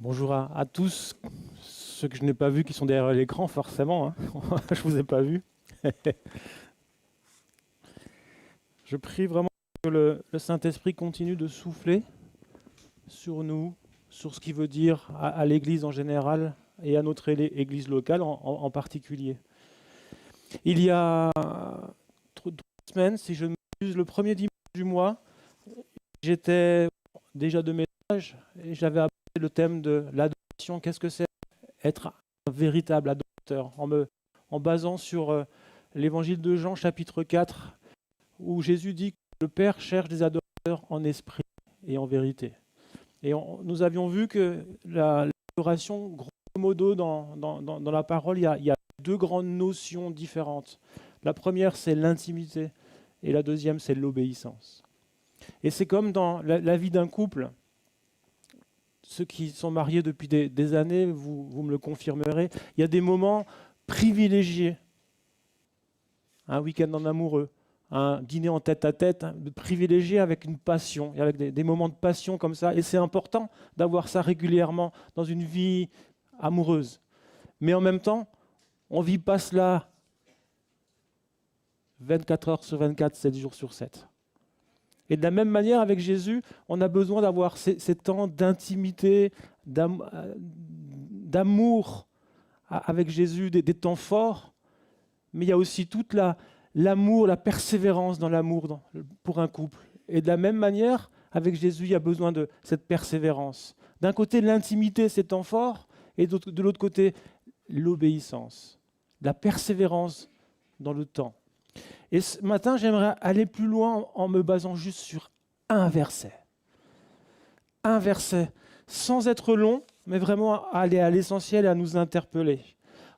Bonjour à tous, ceux que je n'ai pas vus qui sont derrière l'écran, forcément, hein. Je ne vous ai pas vus. Je prie vraiment que le Saint-Esprit continue de souffler sur nous, sur ce qu'il veut dire à l'Église en général et à notre Église locale en particulier. Il y a 3 semaines, si je ne m'abuse, le premier dimanche du mois, j'étais déjà de message et j'avais abordé le thème de l'adoration. Qu'est-ce que c'est être un véritable adorateur en basant sur l'évangile de Jean chapitre 4 où Jésus dit que le Père cherche des adorateurs en esprit et en vérité. Et nous avions vu que l'adoration, grosso modo, dans la parole, il y a deux grandes notions différentes. La première, c'est l'intimité, et la deuxième, c'est l'obéissance. Et c'est comme dans la vie d'un couple. Ceux qui sont mariés depuis des années, vous me le confirmerez, il y a des moments privilégiés. Un week-end en amoureux, un dîner en tête-à-tête, privilégié avec une passion, et avec des moments de passion comme ça. Et c'est important d'avoir ça régulièrement dans une vie amoureuse. Mais en même temps, on ne vit pas cela 24 heures sur 24, 7 jours sur 7. Et de la même manière, avec Jésus, on a besoin d'avoir ces temps d'intimité, d'amour avec Jésus, des temps forts. Mais il y a aussi toute l'amour, la persévérance dans l'amour pour un couple. Et de la même manière, avec Jésus, il y a besoin de cette persévérance. D'un côté, l'intimité, ces temps forts, et de l'autre côté, l'obéissance, la persévérance dans le temps. Et ce matin, j'aimerais aller plus loin en me basant juste sur un verset. Un verset, sans être long, mais vraiment aller à l'essentiel et à nous interpeller.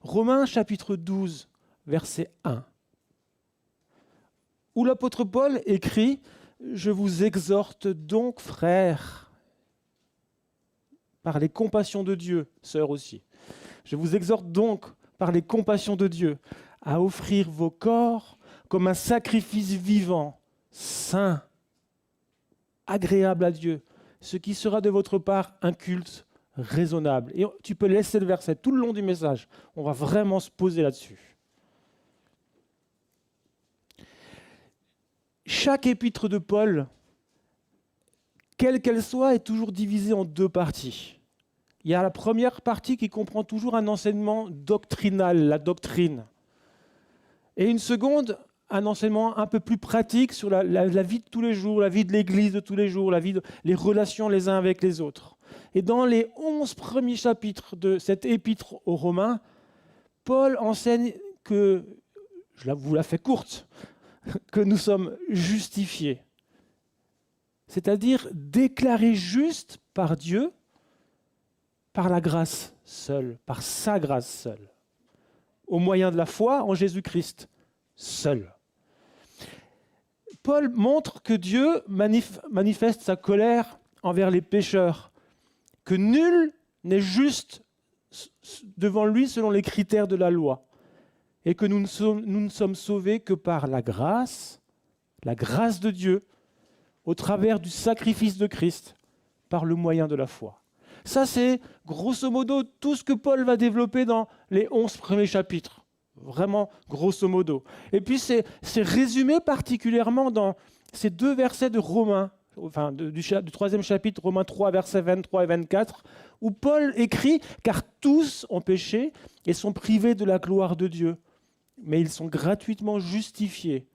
Romains chapitre 12, verset 1. Où l'apôtre Paul écrit « Je vous exhorte donc, frères, par les compassions de Dieu, sœurs aussi, je vous exhorte donc, par les compassions de Dieu, à offrir vos corps comme un sacrifice vivant, saint, agréable à Dieu, ce qui sera de votre part un culte raisonnable. » Et tu peux laisser le verset tout le long du message. On va vraiment se poser là-dessus. Chaque épître de Paul, quelle qu'elle soit, est toujours divisée en deux parties. Il y a la première partie qui comprend toujours un enseignement doctrinal, la doctrine. Et une seconde, un enseignement un peu plus pratique sur la vie de tous les jours, la vie de l'Église de tous les jours, les relations les uns avec les autres. Et dans les 11 premiers chapitres de cette épître aux Romains, Paul enseigne que, je vous la fais courte, que nous sommes justifiés. C'est-à-dire déclarés justes par Dieu, par la grâce seule, par sa grâce seule, au moyen de la foi en Jésus-Christ seul. Paul montre que Dieu manifeste sa colère envers les pécheurs, que nul n'est juste devant lui selon les critères de la loi, et que nous ne sommes sauvés que par la grâce de Dieu, au travers du sacrifice de Christ, par le moyen de la foi. Ça, c'est grosso modo tout ce que Paul va développer dans les 11 premiers chapitres. Vraiment grosso modo. Et puis c'est résumé particulièrement dans ces deux versets de Romains, enfin du 3e chapitre, Romains 3, versets 23 et 24, où Paul écrit « Car tous ont péché et sont privés de la gloire de Dieu, mais ils sont gratuitement justifiés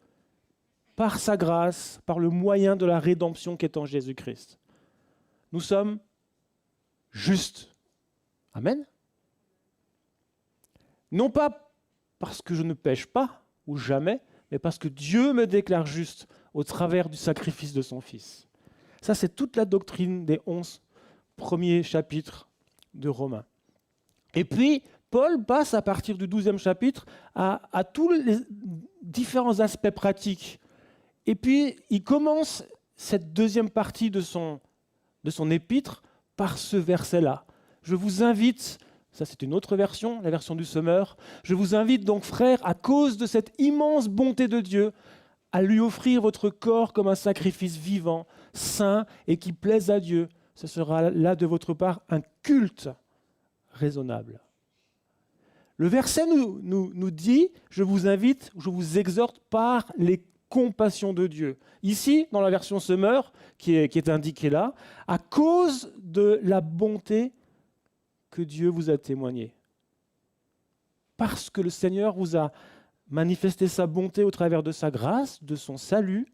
par sa grâce, par le moyen de la rédemption qui est en Jésus-Christ. » Nous sommes justes. Amen. Non pas parce que je ne pêche pas, ou jamais, mais parce que Dieu me déclare juste au travers du sacrifice de son Fils. Ça, c'est toute la doctrine des 11 premiers chapitres de Romains. Et puis, Paul passe à partir du 12e chapitre à tous les différents aspects pratiques. Et puis, il commence cette deuxième partie de son épître par ce verset-là. Je vous invite, ça c'est une autre version, la version du Semeur, je vous invite donc, frères, à cause de cette immense bonté de Dieu, à lui offrir votre corps comme un sacrifice vivant, saint et qui plaise à Dieu, ce sera là de votre part un culte raisonnable. Le verset nous dit, je vous invite, je vous exhorte par les compassions de Dieu. Ici, dans la version Semeur, qui est indiquée là, à cause de la bonté que Dieu vous a témoignée. Parce que le Seigneur vous a manifesté sa bonté au travers de sa grâce, de son salut,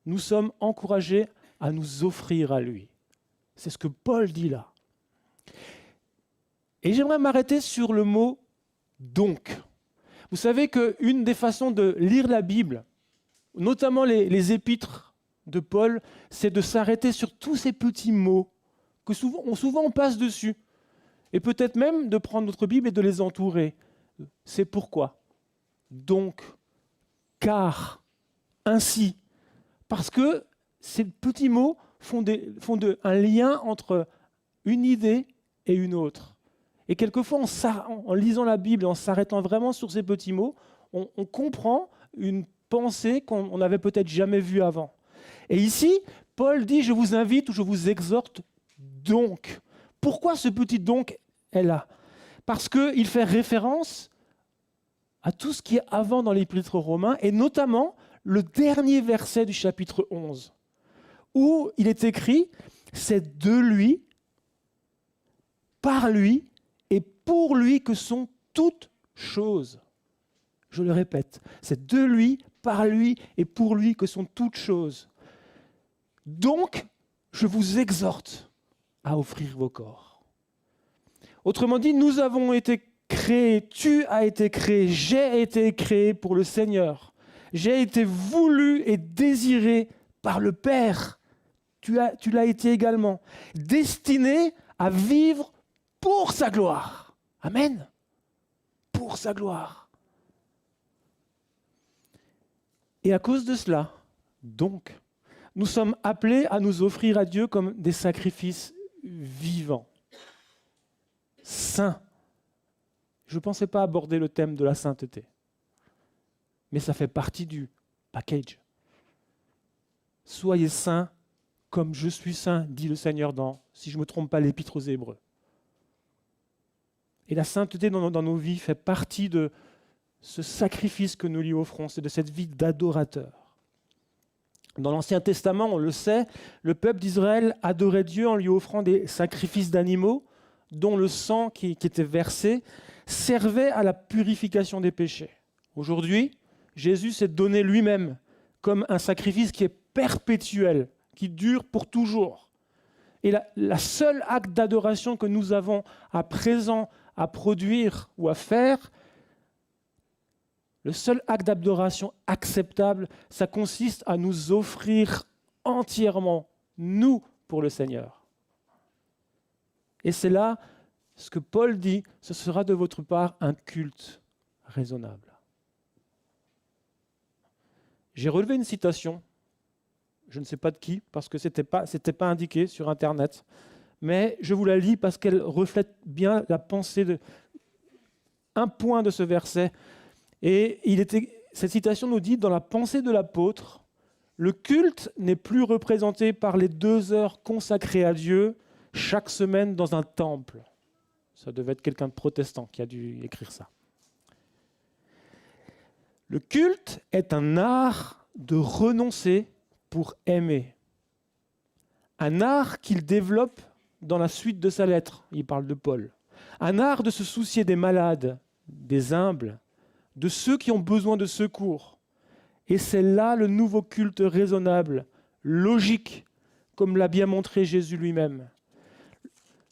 nous sommes encouragés à nous offrir à lui. C'est ce que Paul dit là. Et j'aimerais m'arrêter sur le mot « donc ». Vous savez qu'une des façons de lire la Bible, notamment les épîtres de Paul, c'est de s'arrêter sur tous ces petits mots que souvent on passe dessus. Et peut-être même de prendre notre Bible et de les entourer. C'est pourquoi. Donc, car, ainsi. Parce que ces petits mots font un lien entre une idée et une autre. Et quelquefois, en lisant la Bible et en s'arrêtant vraiment sur ces petits mots, on comprend une pensée qu'on n'avait peut-être jamais vue avant. Et ici, Paul dit « je vous invite ou je vous exhorte donc ». Pourquoi ce petit « donc » est là? Parce qu'il fait référence à tout ce qui est avant dans l'Épître aux Romains, et notamment le dernier verset du chapitre 11, où il est écrit « c'est de lui, par lui et pour lui que sont toutes choses ». Je le répète, c'est de lui, par lui et pour lui que sont toutes choses. Donc, je vous exhorte à offrir vos corps. Autrement dit, nous avons été créés, tu as été créé, j'ai été créé pour le Seigneur. J'ai été voulu et désiré par le Père. Tu l'as été également. Destiné à vivre pour sa gloire. Amen. Pour sa gloire. Et à cause de cela, donc, nous sommes appelés à nous offrir à Dieu comme des sacrifices vivants, saints. Je ne pensais pas aborder le thème de la sainteté, mais ça fait partie du package. Soyez saints comme je suis saint, dit le Seigneur dans, si je ne me trompe pas, l'Épître aux Hébreux. Et la sainteté dans nos vies fait partie de ce sacrifice que nous lui offrons, c'est de cette vie d'adorateur. Dans l'Ancien Testament, on le sait, le peuple d'Israël adorait Dieu en lui offrant des sacrifices d'animaux dont le sang qui était versé servait à la purification des péchés. Aujourd'hui, Jésus s'est donné lui-même comme un sacrifice qui est perpétuel, qui dure pour toujours. Et la seule acte d'adoration que nous avons à présent à produire ou à faire, le seul acte d'adoration acceptable, ça consiste à nous offrir entièrement, nous, pour le Seigneur. Et c'est là ce que Paul dit, ce sera de votre part un culte raisonnable. J'ai relevé une citation, je ne sais pas de qui, parce que c'était pas indiqué sur Internet, mais je vous la lis parce qu'elle reflète bien la pensée un point de ce verset. Et cette citation nous dit, dans la pensée de l'apôtre, le culte n'est plus représenté par les 2 heures consacrées à Dieu chaque semaine dans un temple. Ça devait être quelqu'un de protestant qui a dû écrire ça. Le culte est un art de renoncer pour aimer. Un art qu'il développe dans la suite de sa lettre, il parle de Paul. Un art de se soucier des malades, des humbles, de ceux qui ont besoin de secours. Et c'est là le nouveau culte raisonnable, logique, comme l'a bien montré Jésus lui-même.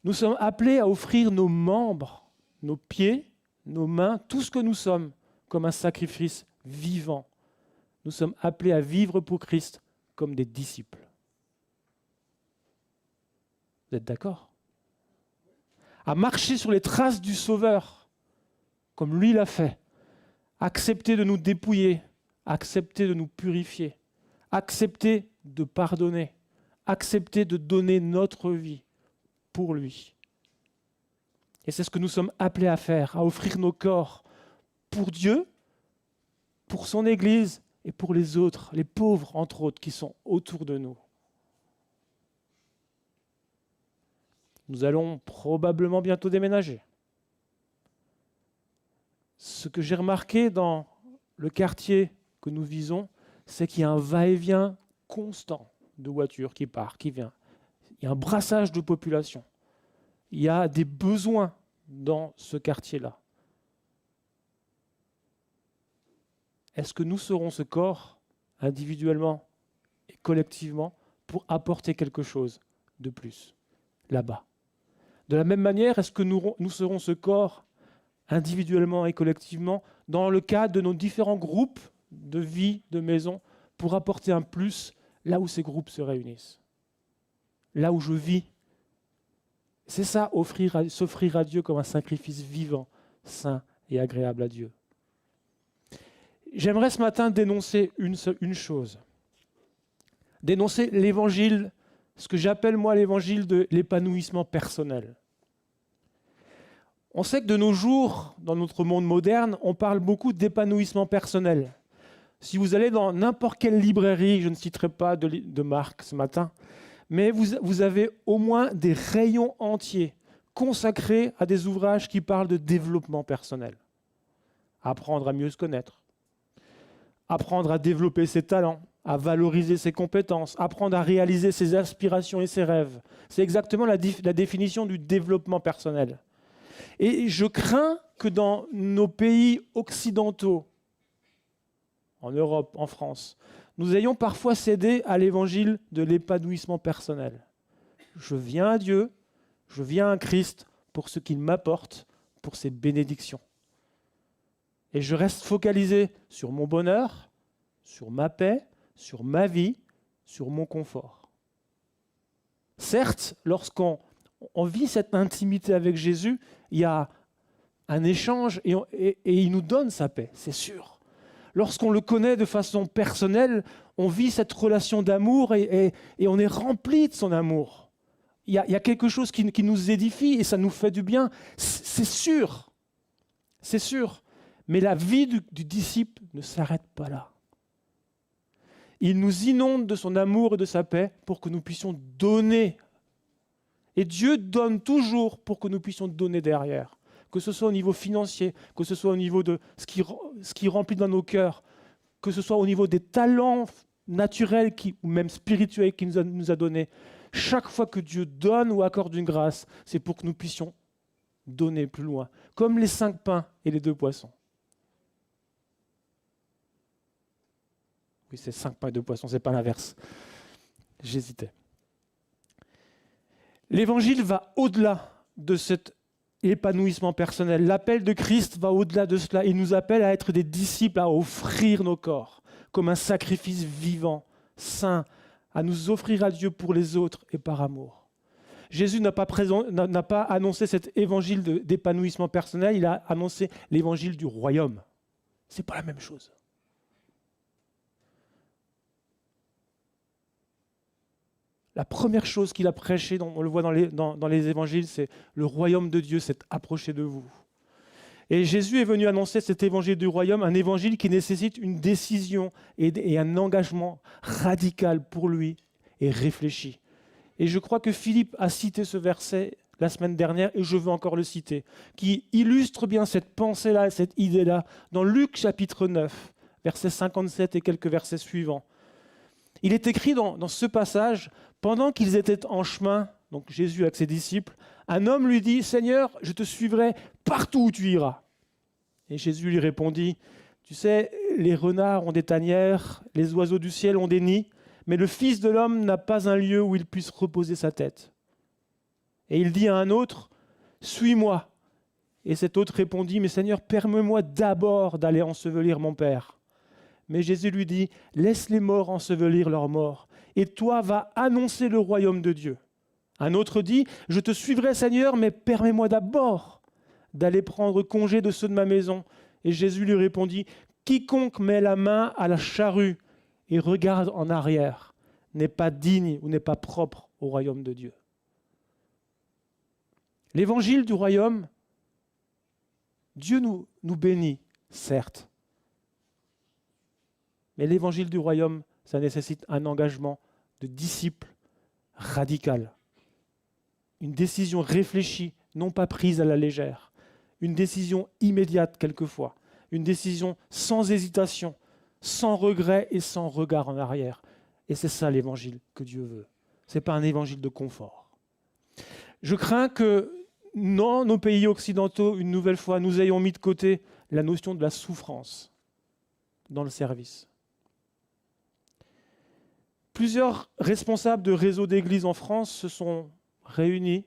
Nous sommes appelés à offrir nos membres, nos pieds, nos mains, tout ce que nous sommes, comme un sacrifice vivant. Nous sommes appelés à vivre pour Christ comme des disciples. Vous êtes d'accord? À marcher sur les traces du Sauveur, comme lui l'a fait. Accepter de nous dépouiller, accepter de nous purifier, accepter de pardonner, accepter de donner notre vie pour lui. Et c'est ce que nous sommes appelés à faire, à offrir nos corps pour Dieu, pour son Église et pour les autres, les pauvres entre autres, qui sont autour de nous. Nous allons probablement bientôt déménager. Ce que j'ai remarqué dans le quartier que nous visons, c'est qu'il y a un va-et-vient constant de voitures qui part, qui vient. Il y a un brassage de population. Il y a des besoins dans ce quartier-là. Est-ce que nous serons ce corps, individuellement et collectivement, pour apporter quelque chose de plus là-bas? De la même manière, est-ce que nous serons ce corps, individuellement et collectivement, dans le cadre de nos différents groupes de vie, de maison, pour apporter un plus là où ces groupes se réunissent, là où je vis? C'est ça, s'offrir à Dieu comme un sacrifice vivant, saint et agréable à Dieu. J'aimerais ce matin dénoncer une chose. Dénoncer l'évangile, ce que j'appelle moi l'évangile de l'épanouissement personnel. On sait que de nos jours, dans notre monde moderne, on parle beaucoup d'épanouissement personnel. Si vous allez dans n'importe quelle librairie, je ne citerai pas de marque ce matin, mais vous avez au moins des rayons entiers consacrés à des ouvrages qui parlent de développement personnel. Apprendre à mieux se connaître, apprendre à développer ses talents, à valoriser ses compétences, apprendre à réaliser ses aspirations et ses rêves. C'est exactement la définition du développement personnel. Et je crains que dans nos pays occidentaux, en Europe, en France, nous ayons parfois cédé à l'évangile de l'épanouissement personnel. Je viens à Dieu, je viens à Christ pour ce qu'il m'apporte, pour ses bénédictions. Et je reste focalisé sur mon bonheur, sur ma paix, sur ma vie, sur mon confort. Certes, lorsqu'on vit cette intimité avec Jésus, il y a un échange et il nous donne sa paix, c'est sûr. Lorsqu'on le connaît de façon personnelle, on vit cette relation d'amour et on est rempli de son amour. Il y a quelque chose qui nous édifie et ça nous fait du bien, c'est sûr. C'est sûr. Mais la vie du disciple ne s'arrête pas là. Il nous inonde de son amour et de sa paix pour que nous puissions donner. Et Dieu donne toujours pour que nous puissions donner derrière. Que ce soit au niveau financier, que ce soit au niveau de ce qui remplit dans nos cœurs, que ce soit au niveau des talents naturels ou même spirituels qu'il nous a donnés. Chaque fois que Dieu donne ou accorde une grâce, c'est pour que nous puissions donner plus loin, comme les 5 pains et les 2 poissons. Oui, c'est 5 pains et 2 poissons, c'est pas l'inverse. J'hésitais. L'évangile va au-delà de cet épanouissement personnel. L'appel de Christ va au-delà de cela. Il nous appelle à être des disciples, à offrir nos corps comme un sacrifice vivant, saint, à nous offrir à Dieu pour les autres et par amour. Jésus n'a pas annoncé cet évangile d'épanouissement personnel, il a annoncé l'évangile du royaume. Ce n'est pas la même chose. La première chose qu'il a prêchée, on le voit dans les évangiles, c'est le royaume de Dieu s'est approché de vous. Et Jésus est venu annoncer cet évangile du royaume, un évangile qui nécessite une décision et un engagement radical pour lui et réfléchi. Et je crois que Philippe a cité ce verset la semaine dernière, et je veux encore le citer, qui illustre bien cette pensée-là, cette idée-là, dans Luc chapitre 9, versets 57 et quelques versets suivants. Il est écrit dans ce passage, pendant qu'ils étaient en chemin, donc Jésus avec ses disciples, un homme lui dit « Seigneur, je te suivrai partout où tu iras. » Et Jésus lui répondit « Tu sais, les renards ont des tanières, les oiseaux du ciel ont des nids, mais le Fils de l'homme n'a pas un lieu où il puisse reposer sa tête. » Et il dit à un autre « Suis-moi. » Et cet autre répondit « Mais Seigneur, permets-moi d'abord d'aller ensevelir mon Père. » Mais Jésus lui dit « Laisse les morts ensevelir leurs morts, et toi va annoncer le royaume de Dieu. » Un autre dit « Je te suivrai, Seigneur, mais permets-moi d'abord d'aller prendre congé de ceux de ma maison. » Et Jésus lui répondit « Quiconque met la main à la charrue et regarde en arrière n'est pas digne ou n'est pas propre au royaume de Dieu. » L'évangile du royaume, Dieu nous bénit, certes. Mais l'évangile du royaume, ça nécessite un engagement de disciple radical. une décision réfléchie, non pas prise à la légère, une décision immédiate quelquefois, une décision sans hésitation, sans regret et sans regard en arrière. Et c'est ça l'évangile que Dieu veut. Ce n'est pas un évangile de confort. Je crains que dans nos pays occidentaux, une nouvelle fois, nous ayons mis de côté la notion de la souffrance dans le service. Plusieurs responsables de réseaux d'églises en France se sont réunis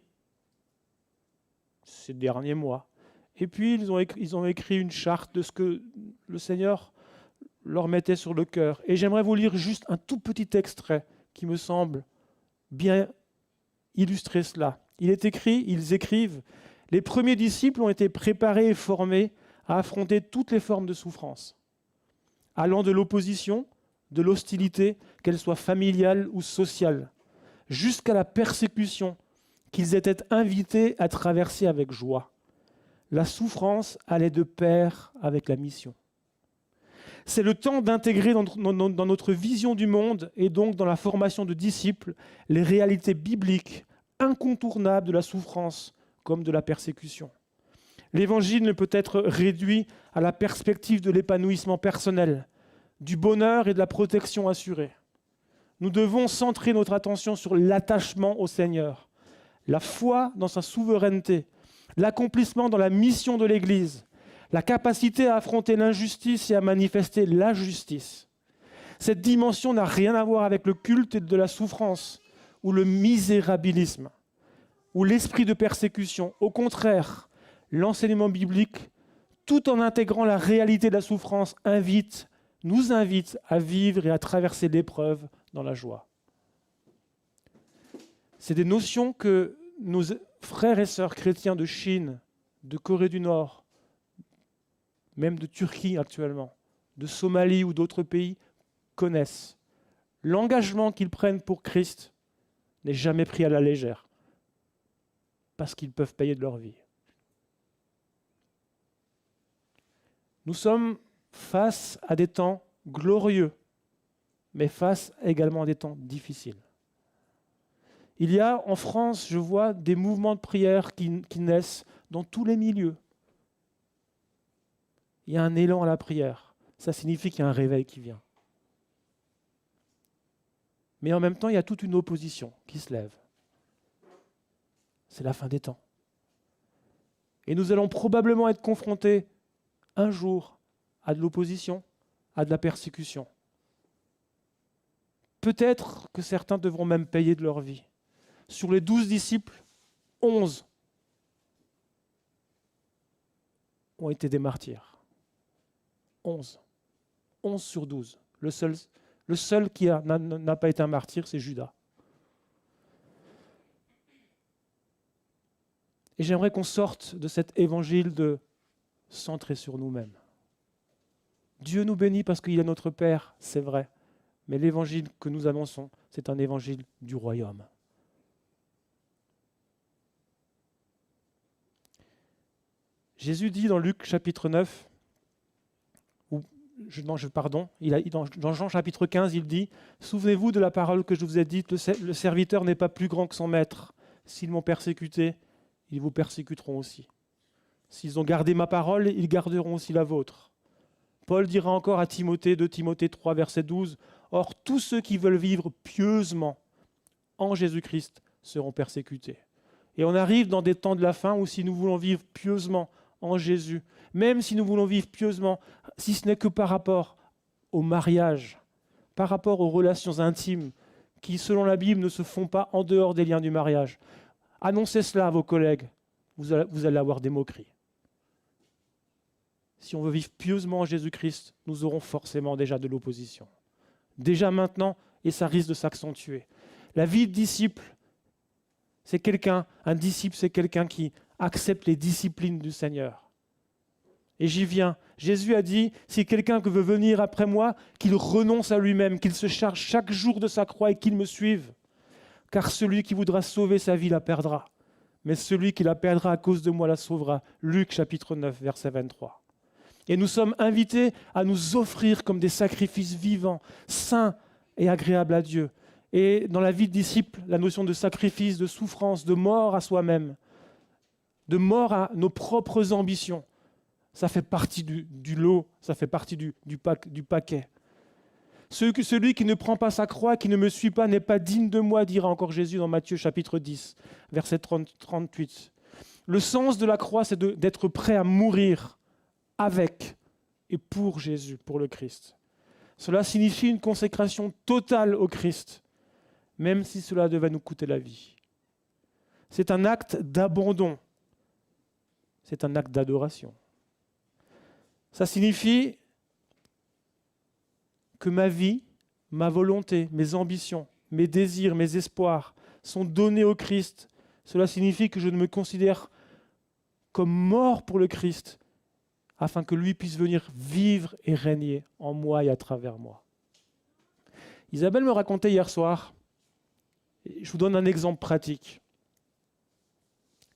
ces derniers mois. Et puis, ils ont écrit une charte de ce que le Seigneur leur mettait sur le cœur. Et j'aimerais vous lire juste un tout petit extrait qui me semble bien illustrer cela. Il est écrit, ils écrivent, « Les premiers disciples ont été préparés et formés à affronter toutes les formes de souffrance, allant de l'opposition, de l'hostilité, qu'elle soit familiale ou sociale, jusqu'à la persécution qu'ils étaient invités à traverser avec joie. La souffrance allait de pair avec la mission. » C'est le temps d'intégrer dans notre vision du monde et donc dans la formation de disciples les réalités bibliques incontournables de la souffrance comme de la persécution. L'évangile ne peut être réduit à la perspective de l'épanouissement personnel, du bonheur et de la protection assurée. Nous devons centrer notre attention sur l'attachement au Seigneur, la foi dans sa souveraineté, l'accomplissement dans la mission de l'Église, la capacité à affronter l'injustice et à manifester la justice. Cette dimension n'a rien à voir avec le culte de la souffrance ou le misérabilisme ou l'esprit de persécution. Au contraire, l'enseignement biblique, tout en intégrant la réalité de la souffrance, nous invite à vivre et à traverser l'épreuve dans la joie. C'est des notions que nos frères et sœurs chrétiens de Chine, de Corée du Nord, même de Turquie actuellement, de Somalie ou d'autres pays, connaissent. L'engagement qu'ils prennent pour Christ n'est jamais pris à la légère, parce qu'ils peuvent payer de leur vie. Nous sommes face à des temps glorieux, mais face également à des temps difficiles. Il y a en France, je vois, des mouvements de prière qui naissent dans tous les milieux. Il y a un élan à la prière. Ça signifie qu'il y a un réveil qui vient. Mais en même temps, il y a toute une opposition qui se lève. C'est la fin des temps. Et nous allons probablement être confrontés un jour à de l'opposition, à de la persécution. Peut-être que certains devront même payer de leur vie. Sur les 12 disciples, 11 ont été des martyrs. 11. 11 sur 12. Le seul qui n'a pas été un martyr, c'est Judas. Et j'aimerais qu'on sorte de cet évangile de centré sur nous-mêmes. Dieu nous bénit parce qu'il est notre Père, c'est vrai. Mais l'évangile que nous annonçons, c'est un évangile du royaume. Jésus dit dans Luc chapitre 9, dans Jean chapitre 15, il dit « Souvenez-vous de la parole que je vous ai dite, le serviteur n'est pas plus grand que son maître. S'ils m'ont persécuté, ils vous persécuteront aussi. S'ils ont gardé ma parole, ils garderont aussi la vôtre. » Paul dira encore à Timothée, 2 Timothée 3, verset 12, « Or, tous ceux qui veulent vivre pieusement en Jésus-Christ seront persécutés. » Et on arrive dans des temps de la fin où si nous voulons vivre pieusement en Jésus, même si nous voulons vivre pieusement, si ce n'est que par rapport au mariage, par rapport aux relations intimes, qui, selon la Bible, ne se font pas en dehors des liens du mariage, annoncez cela à vos collègues, vous allez avoir des moqueries. Si on veut vivre pieusement en Jésus-Christ, nous aurons forcément déjà de l'opposition. Déjà maintenant, et ça risque de s'accentuer. La vie de disciple, un disciple, c'est quelqu'un qui accepte les disciplines du Seigneur. Et j'y viens. Jésus a dit, si quelqu'un veut venir après moi, qu'il renonce à lui-même, qu'il se charge chaque jour de sa croix et qu'il me suive. Car celui qui voudra sauver sa vie la perdra. Mais celui qui la perdra à cause de moi la sauvera. Luc chapitre 9, verset 23. Et nous sommes invités à nous offrir comme des sacrifices vivants, saints et agréables à Dieu. Et dans la vie de disciple, la notion de sacrifice, de souffrance, de mort à soi-même, de mort à nos propres ambitions, ça fait partie du lot, ça fait partie du paquet. Celui qui ne prend pas sa croix, qui ne me suit pas, n'est pas digne de moi, dira encore Jésus dans Matthieu chapitre 10, verset 38. Le sens de la croix, c'est d'être prêt à mourir avec et pour Jésus, pour le Christ. Cela signifie une consécration totale au Christ, même si cela devait nous coûter la vie. C'est un acte d'abandon. C'est un acte d'adoration. Ça signifie que ma vie, ma volonté, mes ambitions, mes désirs, mes espoirs sont donnés au Christ. Cela signifie que je ne me considère comme mort pour le Christ, afin que lui puisse venir vivre et régner en moi et à travers moi. Isabelle me racontait hier soir, je vous donne un exemple pratique.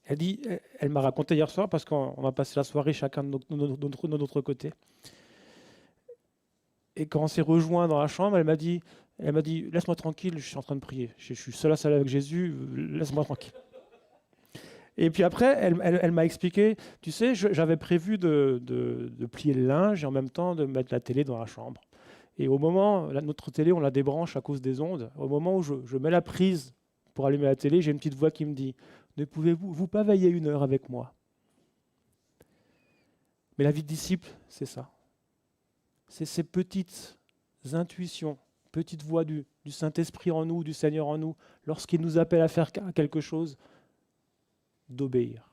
Elle m'a raconté hier soir, parce qu'on a passé la soirée chacun de notre côté. Et quand on s'est rejoint dans la chambre, elle m'a dit, laisse-moi tranquille, je suis en train de prier. Je suis seul à seul avec Jésus, laisse-moi tranquille. Et puis après, elle m'a expliqué, tu sais, j'avais prévu de plier le linge et en même temps de mettre la télé dans la chambre. Et au moment, notre télé, on la débranche à cause des ondes. Au moment où je mets la prise pour allumer la télé, j'ai une petite voix qui me dit, ne pouvez-vous pas veiller 1 heure avec moi? Mais la vie de disciple, c'est ça. C'est ces petites intuitions, petites voix du Saint-Esprit en nous, du Seigneur en nous, lorsqu'il nous appelle à faire quelque chose, d'obéir.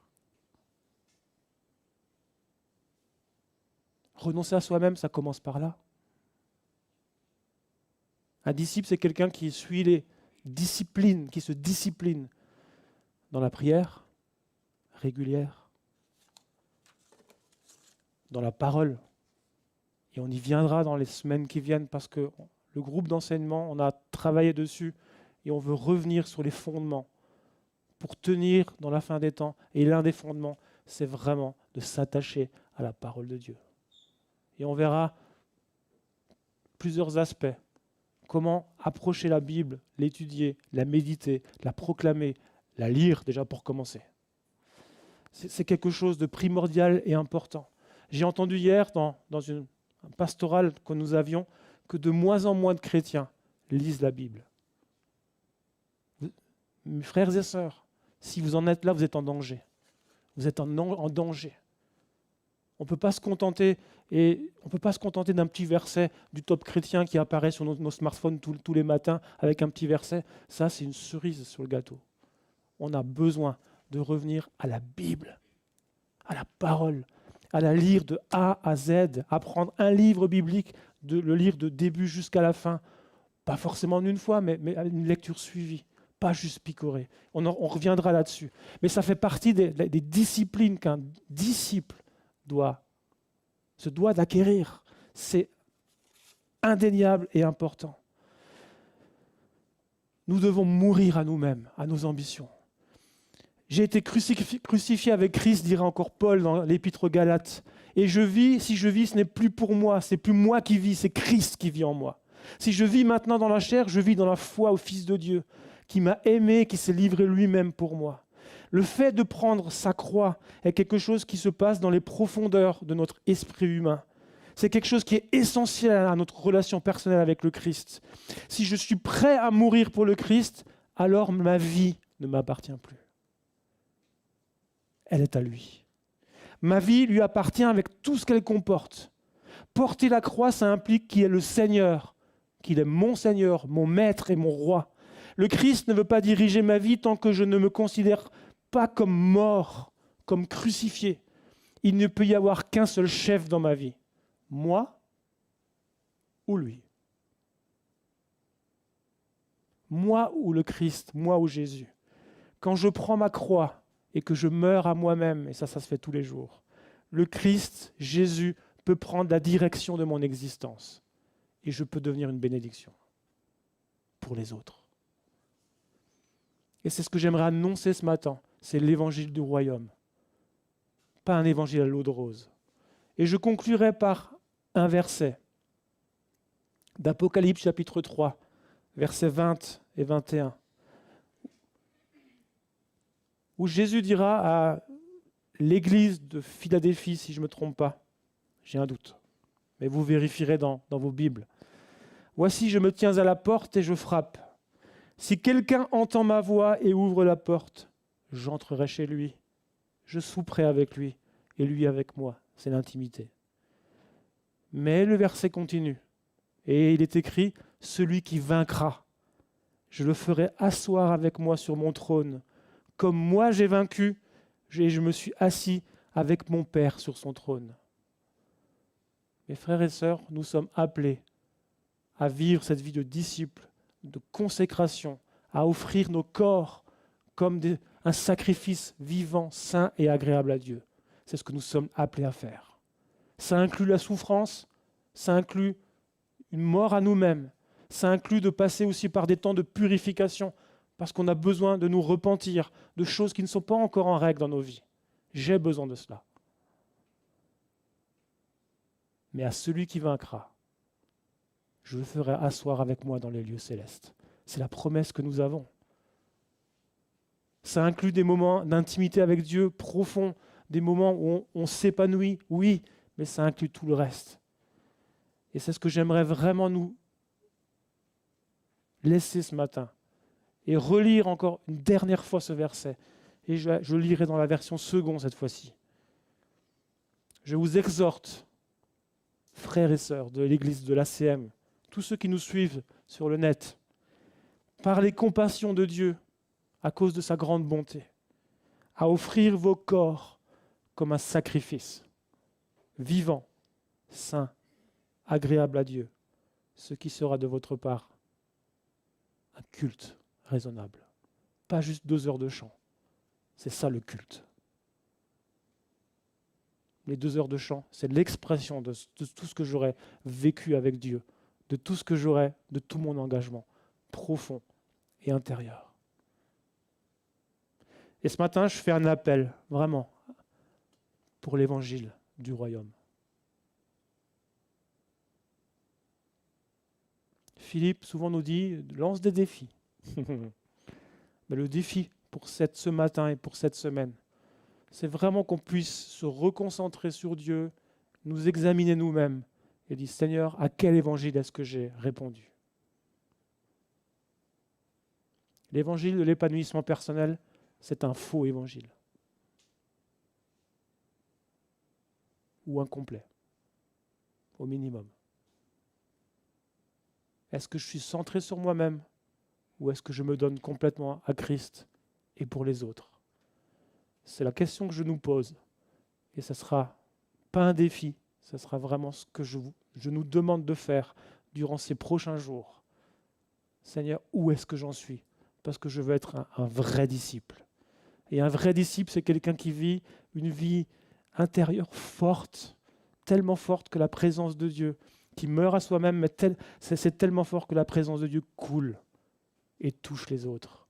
Renoncer à soi-même, ça commence par là. Un disciple, c'est quelqu'un qui suit les disciplines, qui se discipline dans la prière régulière, dans la parole. Et on y viendra dans les semaines qui viennent parce que le groupe d'enseignement, on a travaillé dessus et on veut revenir sur les fondements pour tenir dans la fin des temps. Et l'un des fondements, c'est vraiment de s'attacher à la parole de Dieu. Et on verra plusieurs aspects. Comment approcher la Bible, l'étudier, la méditer, la proclamer, la lire déjà pour commencer. C'est quelque chose de primordial et important. J'ai entendu hier dans une pastorale que nous avions que de moins en moins de chrétiens lisent la Bible. Mes frères et sœurs, si vous en êtes là, vous êtes en danger. Vous êtes en danger. On ne peut pas se contenter d'un petit verset du top chrétien qui apparaît sur nos smartphones tous les matins avec un petit verset. Ça, c'est une cerise sur le gâteau. On a besoin de revenir à la Bible, à la parole, à la lire de A à Z, apprendre un livre biblique, de le lire de début jusqu'à la fin. Pas forcément en une fois, mais une lecture suivie, pas juste picorer. On reviendra là-dessus. Mais ça fait partie des disciplines qu'un disciple se doit d'acquérir. C'est indéniable et important. Nous devons mourir à nous-mêmes, à nos ambitions. J'ai été crucifié avec Christ, dirait encore Paul dans l'Épître aux Galates. Et je vis, si je vis, ce n'est plus pour moi, c'est plus moi qui vis, c'est Christ qui vit en moi. Si je vis maintenant dans la chair, je vis dans la foi au Fils de Dieu, qui m'a aimé, qui s'est livré lui-même pour moi. Le fait de prendre sa croix est quelque chose qui se passe dans les profondeurs de notre esprit humain. C'est quelque chose qui est essentiel à notre relation personnelle avec le Christ. Si je suis prêt à mourir pour le Christ, alors ma vie ne m'appartient plus. Elle est à lui. Ma vie lui appartient avec tout ce qu'elle comporte. Porter la croix, ça implique qu'il est le Seigneur, qu'il est mon Seigneur, mon Maître et mon Roi. Le Christ ne veut pas diriger ma vie tant que je ne me considère pas comme mort, comme crucifié. Il ne peut y avoir qu'un seul chef dans ma vie. Moi ou lui. Moi ou le Christ, moi ou Jésus. Quand je prends ma croix et que je meurs à moi-même, et ça se fait tous les jours, le Christ, Jésus, peut prendre la direction de mon existence. Et je peux devenir une bénédiction pour les autres. Et c'est ce que j'aimerais annoncer ce matin. C'est l'évangile du royaume. Pas un évangile à l'eau de rose. Et je conclurai par un verset d'Apocalypse chapitre 3, versets 20 et 21, où Jésus dira à l'église de Philadelphie, si je ne me trompe pas, j'ai un doute, mais vous vérifierez dans vos Bibles. « Voici, je me tiens à la porte et je frappe. Si quelqu'un entend ma voix et ouvre la porte, j'entrerai chez lui, je souperai avec lui et lui avec moi. » C'est l'intimité. Mais le verset continue et il est écrit « Celui qui vaincra, je le ferai asseoir avec moi sur mon trône. Comme moi j'ai vaincu, je me suis assis avec mon Père sur son trône. » Mes frères et sœurs, nous sommes appelés à vivre cette vie de disciples, de consécration, à offrir nos corps comme un sacrifice vivant, saint et agréable à Dieu. C'est ce que nous sommes appelés à faire. Ça inclut la souffrance, ça inclut une mort à nous-mêmes, ça inclut de passer aussi par des temps de purification, parce qu'on a besoin de nous repentir de choses qui ne sont pas encore en règle dans nos vies. J'ai besoin de cela. Mais à celui qui vaincra, je le ferai asseoir avec moi dans les lieux célestes. C'est la promesse que nous avons. Ça inclut des moments d'intimité avec Dieu profonds, des moments où on s'épanouit, oui, mais ça inclut tout le reste. Et c'est ce que j'aimerais vraiment nous laisser ce matin et relire encore une dernière fois ce verset. Et je lirai dans la version seconde cette fois-ci. Je vous exhorte, frères et sœurs de l'église de l'ACM, tous ceux qui nous suivent sur le net, par les compassions de Dieu, à cause de sa grande bonté, à offrir vos corps comme un sacrifice, vivant, saint, agréable à Dieu, ce qui sera de votre part un culte raisonnable. Pas juste 2 heures de chant. C'est ça le culte. Les 2 heures de chant, c'est l'expression de tout ce que j'aurais vécu avec Dieu, de tout ce que j'aurais, de tout mon engagement profond et intérieur. Et ce matin, je fais un appel, vraiment, pour l'évangile du royaume. Philippe souvent nous dit, lance des défis. Mais le défi pour ce matin et pour cette semaine, c'est vraiment qu'on puisse se reconcentrer sur Dieu, nous examiner nous-mêmes et dire, Seigneur, à quel évangile est-ce que j'ai répondu? L'évangile de l'épanouissement personnel, c'est un faux évangile. Ou incomplet, au minimum. Est-ce que je suis centré sur moi-même ou est-ce que je me donne complètement à Christ et pour les autres? C'est la question que je nous pose. Et ce ne sera pas un défi, ce sera vraiment ce que je nous demande de faire durant ces prochains jours. Seigneur, où est-ce que j'en suis? Parce que je veux être un vrai disciple. Et un vrai disciple, c'est quelqu'un qui vit une vie intérieure forte, tellement forte que la présence de Dieu, qui meurt à soi-même, mais c'est tellement fort que la présence de Dieu coule et touche les autres.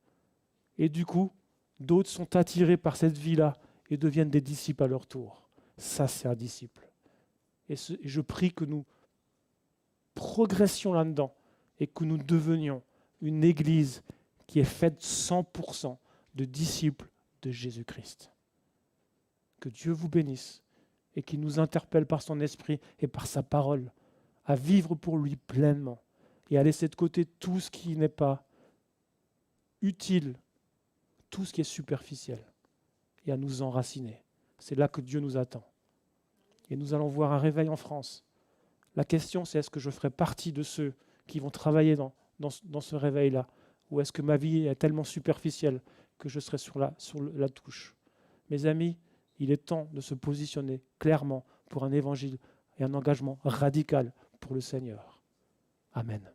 Et du coup, d'autres sont attirés par cette vie-là et deviennent des disciples à leur tour. Ça, c'est un disciple. Et je prie que nous progressions là-dedans et que nous devenions une église qui est faite 100% de disciples de Jésus-Christ. Que Dieu vous bénisse et qu'il nous interpelle par son esprit et par sa parole à vivre pour lui pleinement et à laisser de côté tout ce qui n'est pas utile, tout ce qui est superficiel et à nous enraciner. C'est là que Dieu nous attend. Et nous allons voir un réveil en France. La question, c'est est-ce que je ferai partie de ceux qui vont travailler dans ce réveil-là, ou est-ce que ma vie est tellement superficielle que je serai sur la touche? Mes amis, il est temps de se positionner clairement pour un évangile et un engagement radical pour le Seigneur. Amen.